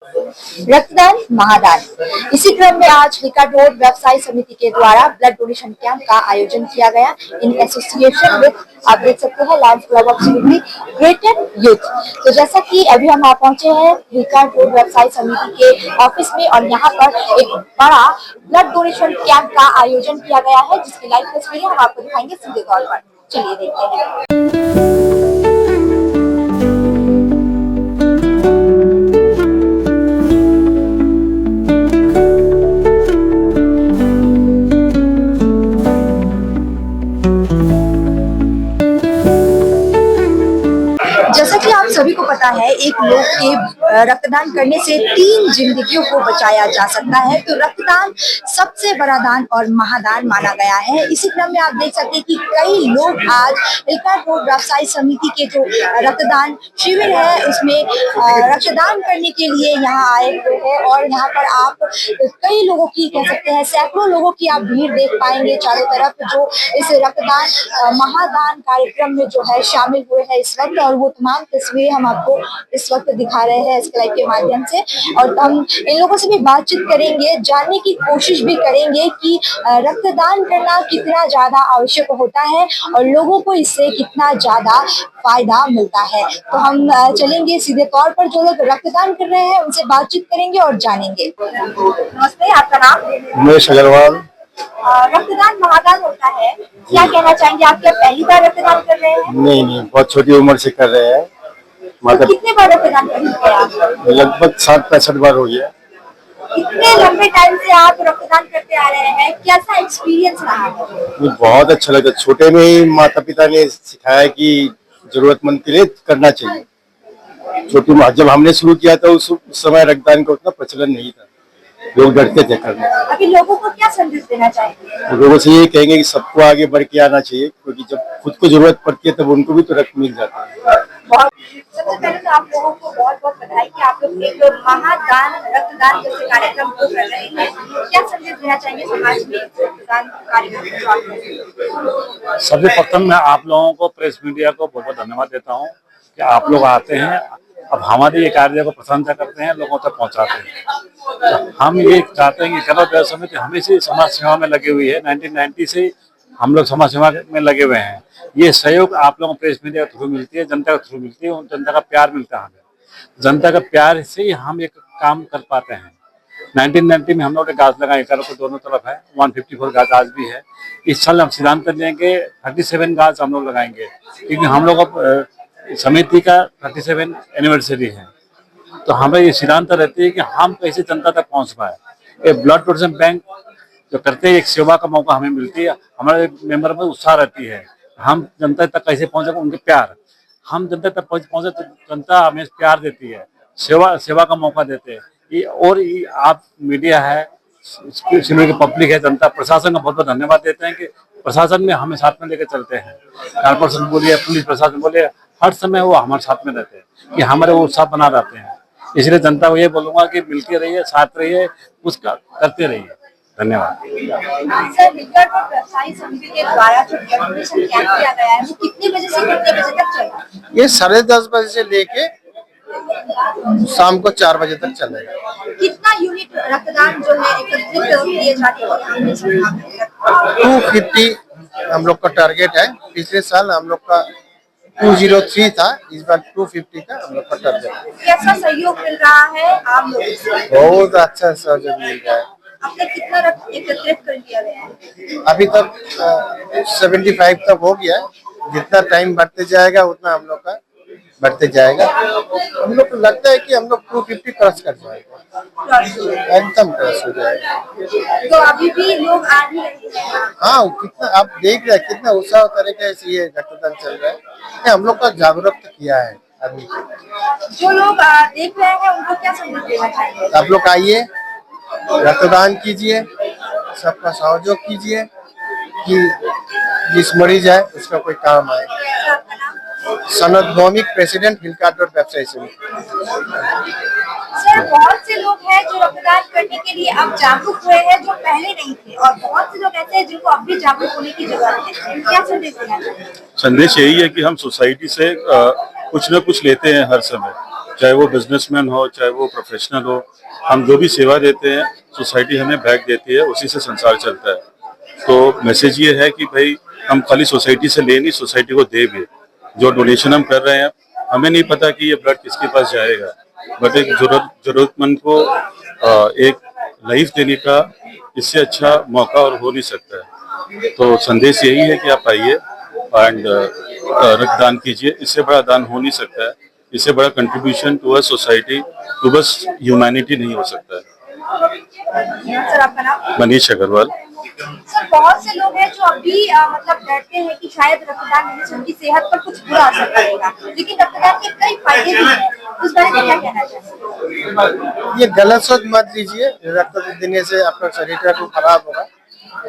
रक्तदान महादान। इसी क्रम में आज लिकाड रोड व्यवसायी समिति के द्वारा ब्लड डोनेशन कैंप का आयोजन किया गया इन एसोसिएशन विद, आप देख सकते हैं, Lions club of Siliguri greater youth. तो जैसा कि अभी हम आप पहुंचे हैं लिकाड रोड व्यवसायी समिति के ऑफिस में और यहाँ पर एक बड़ा ब्लड डोनेशन कैंप का आयोजन किया गया है जिसकी लाइव तस्वीरें हम आपको दिखाएंगे सीधे तौर पर। चलिए देखते हैं। जैसा कि आप सभी को पता है, एक लोग के रक्तदान करने से 3 जिंदगियों को बचाया जा सकता है। तो रक्तदान सबसे बड़ा दान और महादान माना गया है। इसी क्रम में आप देख सकते हैं कि कई लोग आज लिकाड रोड व्यवसायी समिति के जो रक्तदान शिविर है उसमें रक्तदान करने के लिए यहाँ आए हुए हैं और यहाँ पर आप कई लोगों की, कह सकते हैं सैकड़ों लोगों की आप भीड़ देख पाएंगे चारों तरफ, जो इस रक्तदान महादान कार्यक्रम में जो है शामिल हुए हैं इस वक्त। और वो तमाम तस्वीरें हम आपको इस वक्त दिखा रहे हैं इसके लाइव के माध्यम से और हम इन लोगों से भी बातचीत करेंगे, जानने की कोशिश भी करेंगे कि रक्तदान करना कितना ज्यादा आवश्यक होता है और लोगों को इससे कितना ज्यादा फायदा मिलता है। तो हम चलेंगे सीधे तौर पर, जो लोग रक्तदान कर रहे हैं उनसे बातचीत करेंगे और जानेंगे। नमस्ते, आपका नाम? उमेश अग्रवाल। रक्तदान महादान होता है, क्या कहना चाहेंगे? आप क्या पहली बार रक्तदान कर रहे हैं? नहीं, बहुत छोटी उम्र से कर रहे हैं। मतलब तो कितने बार रक्तदान कर चुके हैं आप? लगभग 60-65 बार हो गया। इतने लंबे टाइम से आप रक्तदान करते आ रहे हैं, कैसा एक्सपीरियंस रहा है? बहुत अच्छा लगा। छोटे में ही माता पिता ने सिखाया कि जरूरतमंद के लिए करना चाहिए। छोटी जब हमने शुरू किया था उस समय रक्तदान का उतना प्रचलन नहीं था, लोग डरते थे करने। अभी लोगों को क्या संदेश देना चाहेंगे? लोगों से ये कहेंगे कि सबको आगे बढ़ के आना चाहिए, क्योंकि जब खुद को जरूरत पड़ती है तब उनको भी तो रक्त मिल जाता है। सबसे पहले तो आप लोगों को बहुत बहुत बधाई कि आप लोग एक महादान रक्तदान जैसे कार्यक्रम को कर रहे हैं। क्या संदेश देना चाहेंगे समाज में रक्तदान कार्यक्रम? सबसे प्रथम मैं आप लोगों को, प्रेस मीडिया को बहुत बहुत धन्यवाद देता हूँ कि आप लोग आते हैं, अब हमारे ये कार्य को प्रशंसा करते हैं, लोगों तक पहुंचाते हैं। तो हम ये चाहते हैं कि कला व्यवसाय समिति हमेशा समाज सेवा में लगी हुई है। 1990 से हम लोग समाज सेवा में लगे हुए हैं। ये सहयोग आप लोगों को प्रेस मीडिया के थ्रू मिलती है, जनता के थ्रू मिलती है, जनता का प्यार मिलता है हमें। जनता का प्यार से ही हम एक काम कर पाते हैं। 1990 में हम लोग ने गाछ लगाए, करों को दोनों तरफ है, 154 गाछ आज भी है। इस साल हम सिद्धांत कर लेंगे 37 गाछ हम लोग लगाएंगे, क्योंकि हम लोग अब समिति का 37 एनिवर्सरी है। तो हमें ये सिद्धांत रहती है कि हम कैसे जनता तक पहुंच पाए। ये ब्लड डोनेशन बैंक जो करते हैं, एक सेवा का मौका हमें मिलती है, हमारे मेंबर में उत्साह रहती है। हम जनता तक कैसे पहुंचे, उनके प्यार, हम जनता तक पहुंचे तो जनता हमें प्यार देती है, सेवा का मौका देते हैं। ये और ये आप मीडिया है, की पब्लिक है, जनता, प्रशासन का बहुत बहुत धन्यवाद देते हैं कि प्रशासन में हमें साथ में लेकर चलते हैं। कारपोरेशन बोलिए, पुलिस प्रशासन बोलिए, हर समय वो हमारे साथ में रहते हैं कि हमारे वो उत्साह बना रहते हैं। इसलिए जनता को ये बोलूंगा कि मिलते रहिए, साथ रहिए, कुछ करते रहिए। धन्यवाद। सर, लिकाड रोड व्यवसायी समिति के द्वारा जो डोनेशन कैंप किया गया है वो कितने बजे से कितने बजे तक चलेगा? ये 10:30 बजे से लेके शाम को 4 बजे तक चलेगा। कितना यूनिट रक्तदान जो है एकत्रित किए जाते हैं? 250 हम लोग का टारगेट है। पिछले साल हम लोग का 203 था, इस बार 250 का हम लोग का टारगेट है। कैसा सहयोग मिल रहा है आप लोगों से? बहुत अच्छा सहयोग मिल रहा है। आपने कितना रक्त एकत्रित कर लिया है? अभी तक 75 तक हो गया है। जितना टाइम बढ़ते जाएगा उतना हम लोग का बढ़ते जाएगा। हम लोग को लगता है कि हम लोग 250 क्रॉस कर जाएगा, एकदम क्रॉस हो जाएगा। तो अभी भी लोग आ ही रहे हैं। हाँ, कितना आप देख रहे हैं, कितना उत्साह तरीके से ये रक्तदान चल रहा है। हम लोग का जागरूक किया है आदमी को। जो लोग देख रहे हैं उनको क्या संदेश देना चाहिए? आप लोग आइए, रक्तदान कीजिए, सबका सहयोग कीजिए कि जिस मरीज है उसका कोई काम आए। सनद भौमिक, प्रेसिडेंट लिकाड रोड व्यवसायी समिति। सर, बहुत से लोग हैं जो रक्तदान करने के लिए अब जागरूक हुए हैं जो पहले नहीं थे, और बहुत से लोग ऐसे हैं जिनको अब भी जागरूक होने की जरूरत है। क्या संदेश देना चाहिए? संदेश यही है कि हम सोसाइटी से कुछ न कुछ लेते हैं हर समय। चाहे वो बिजनेसमैन हो चाहे वो प्रोफेशनल हो, हम जो भी सेवा देते हैं सोसाइटी हमें बैक देती है, उसी से संसार चलता है। तो मैसेज ये है कि भाई हम खाली सोसाइटी से ले नहीं, सोसाइटी को दे भी। जो डोनेशन हम कर रहे हैं, हमें नहीं पता कि ये ब्लड किसके पास जाएगा, बट एक जरूरतमंद को एक लाइफ देने का इससे अच्छा मौका और हो नहीं सकता है। तो संदेश यही है कि आप आइए एंड रक्तदान कीजिए, इससे बड़ा दान हो नहीं सकता है, इससे बड़ा contribution to a society, to बस ह्यूमैनिटी नहीं हो सकता है। सर आपका नाम? मनीष अग्रवाल। सर बहुत से लोग हैं जो अभी मतलब डरते हैं कि शायद रक्तदान देने से उनकी सेहत पर कुछ बुरा असर पड़ेगा, लेकिन रक्तदान के कई फायदे भी हैं, उस बारे में क्या कहना चाहेंगे? ये गलत सोच मत लीजिए, रक्त देने से आपका शरीर का कुछ खराब होगा,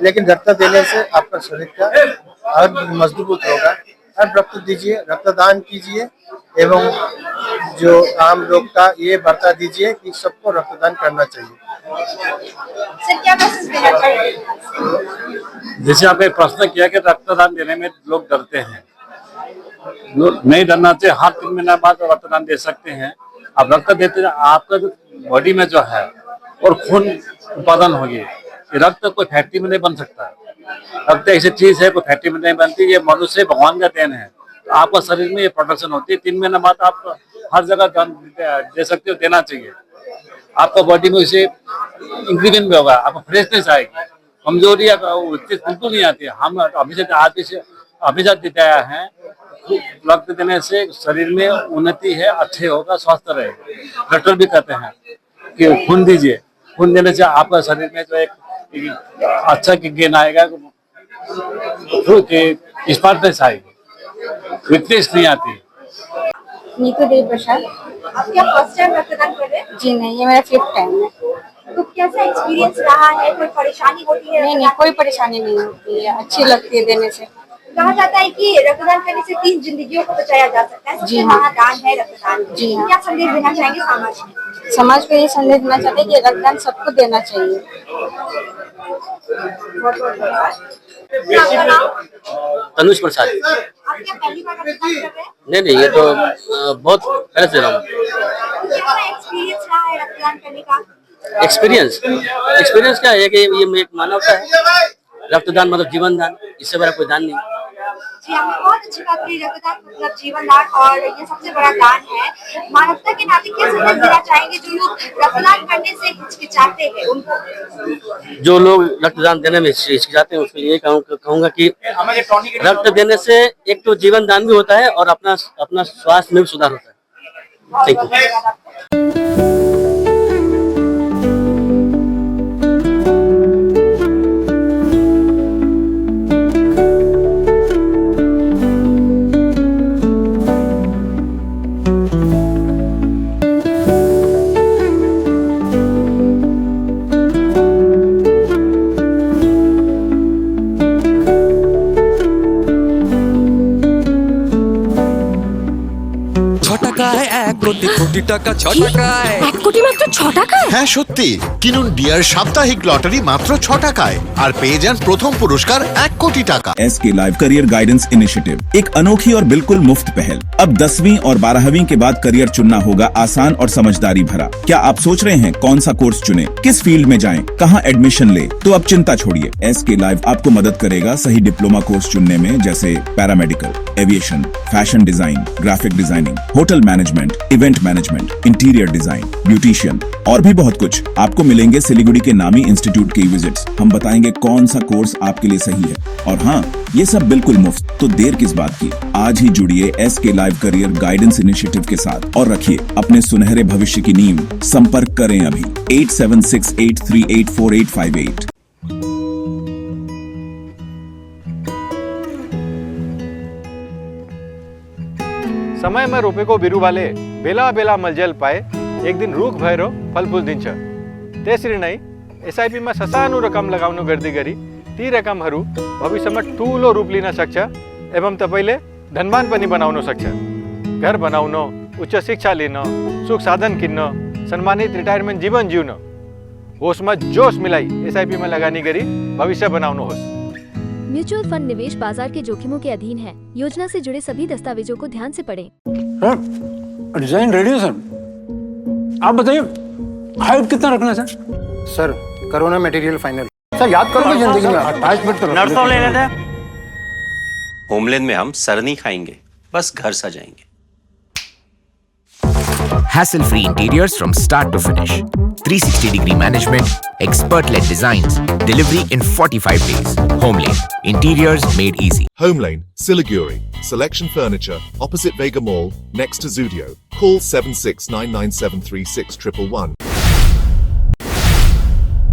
लेकिन रक्त देने से आपका शरीर का और मजबूत होगा। और रक्त दीजिए, रक्तदान कीजिए एवं जो आम लोग का ये वार्ता दीजिए कि सबको रक्तदान करना चाहिए। सर क्या मैसेज देना चाहिए? जैसे आपने प्रश्न किया कि रक्तदान देने में लोग डरते हैं, नहीं डरना चाहिए। हर 3 महीने बाद रक्तदान दे सकते हैं। आप रक्त देते हैं, आपका जो बॉडी में जो है और खून उत्पादन होगी, रक्त कोई फैक्ट्री में नहीं बन सकता। रक्त ऐसी चीज है, कोई फैक्ट्री में नहीं बनती, ये मनुष्य भगवान का देन है। तो आपका शरीर में ये प्रोडक्शन होती है। 3 महीने बाद आप हर जगह दान दे सकते हो, देना चाहिए। आपका बॉडी में इसे इंक्रीमेंट भी होगा, आपको फ्रेशनेस आएगी, कमजोरी बिल्कुल नहीं आती है। हम हमेशा दिखाया है, रक्त देने से शरीर में उन्नति है, अच्छे होगा, स्वस्थ रहेगा। डॉक्टर भी कहते हैं कि खून दीजिए, खून देने से आपका शरीर में जो एक अच्छा गेन आएगा, स्मार्टनेस आएगी, वीकनेस नहीं आती। नीतू देव प्रसाद। आप क्या फर्स्ट टाइम रक्तदान कर रहे हैं? जी नहीं, ये मेरा 5th टाइम है। तो कैसा एक्सपीरियंस रहा है? कोई परेशानी होती है? नहीं, कोई परेशानी नहीं होती है, अच्छी लगती है देने से। कहा जाता है कि रक्तदान करने से 3 जिंदगियों को बचाया जा सकता है। जी सबसे हाँ। महादान है रक्तदान। जी हाँ। क्या संदेश देना चाहेंगे समाज में? समाज को ये संदेश देना चाहते हैं कि रक्तदान सबको देना चाहिए। आपका नाम? तनुज प्रसाद। आप क्या पहली बार रक्तदान कर रहे हैं? नहीं, ये तो बहुत पहले से रहा हूँ। कैसा एक्सपीरियंस रहा है रक्तदान करने का? एक्सपीरियंस क्या है कि ये एक मानवता है। रक्तदान मतलब जीवन दान, इससे बड़ा कोई दान नहीं। जी आपने बहुत अच्छी बात कही, रक्तदान मतलब जीवन दान और ये सबसे बड़ा दान है। मानवता के नाते क्या संदेश देना चाहेंगे जो लोग रक्तदान करने से हिचकिचाते हैं उनको? जो लोग रक्तदान देने में हिचकिचाते हैं उसको ये कहूँगा कि रक्त देने से एक तो जीवन दान भी होता है और अपना स्वास्थ्य में भी सुधार होता है। Thank you. धन्यवाद आपको। কোটি টাকা 6 টাকায় 1 কোটি মাত্র 6 টাকায়। হ্যাঁ সত্যি, কিনুন ডিয়ার সাপ্তাহিক লটারি মাত্র 6 টাকায় আর পেয়ে যান প্রথম পুরস্কার 1 কোটি টাকা। SK live career guidance initiative एक अनोखी और बिल्कुल मुफ्त पहल। अब 10वीं और 12वीं के बाद करियर चुनना होगा आसान और समझदारी भरा। क्या आप सोच रहे हैं कौन सा कोर्स चुने, किस फील्ड में जाएं, कहां एडमिशन ले? तो अब चिंता छोड़िए, SK लाइव आपको मदद करेगा सही डिप्लोमा कोर्स चुनने में, जैसे paramedical, aviation, fashion design, graphic designing, hotel management, event management, interior design, beautician और भी बहुत कुछ। आपको मिलेंगे सिलीगुड़ी के नामी इंस्टीट्यूट के विजिट्स। हम बताएंगे कौन सा कोर्स आपके लिए सही है, और हाँ, ये सब बिल्कुल मुफ्त। तो देर किस बात की, आज ही जुड़िए SK live career guidance initiative के साथ और रखिए अपने सुनहरे भविष्य की नींव। संपर्क करें अभी 8768384858। समय में रोपे को बिरु वाले बेला बेला मलजल पाए एक दिन रूख भैरो फलफूल दिन तेसरी नहीं SIP में ससानु रकम लगाउनु गर्दी गरी ती रकमहरू भविष्यमा ठूलो रूप लिन सक्छ एवं तपाईले धनवान पनि बनाउन सक्छ। घर बनाउन, उच्च शिक्षा लिन, सुख साधन किन्न, सम्मानित रिटायरमेन्ट जीवन जिउन, होसमा जोश मिलाई SIP में लगानी गरी भविष्य बनाउनुहोस्। म्यूचुअल फंड निवेश बाजार के जोखिमों के अधीन है। योजना से जुड़े सभी दस्तावेजों को ध्यान से पढ़ें। डिजाइन रेडी है सर। आप बताइए हाइट कितना रखना sir? Sir corona material final. Sir याद करोगे जिंदगी में 28 मिनट तो नर्सों ले लेते हैं। होमलैंड में हम सर नहीं खाएंगे, बस घर सजाएंगे। Hassle-free interiors from start to finish. 360-degree management, expert-led designs, delivery in 45 days. Homelane, interiors made easy. Homelane, Siliguri. Selection Furniture, opposite Vega Mall, next to Zudio. Call 7699736111.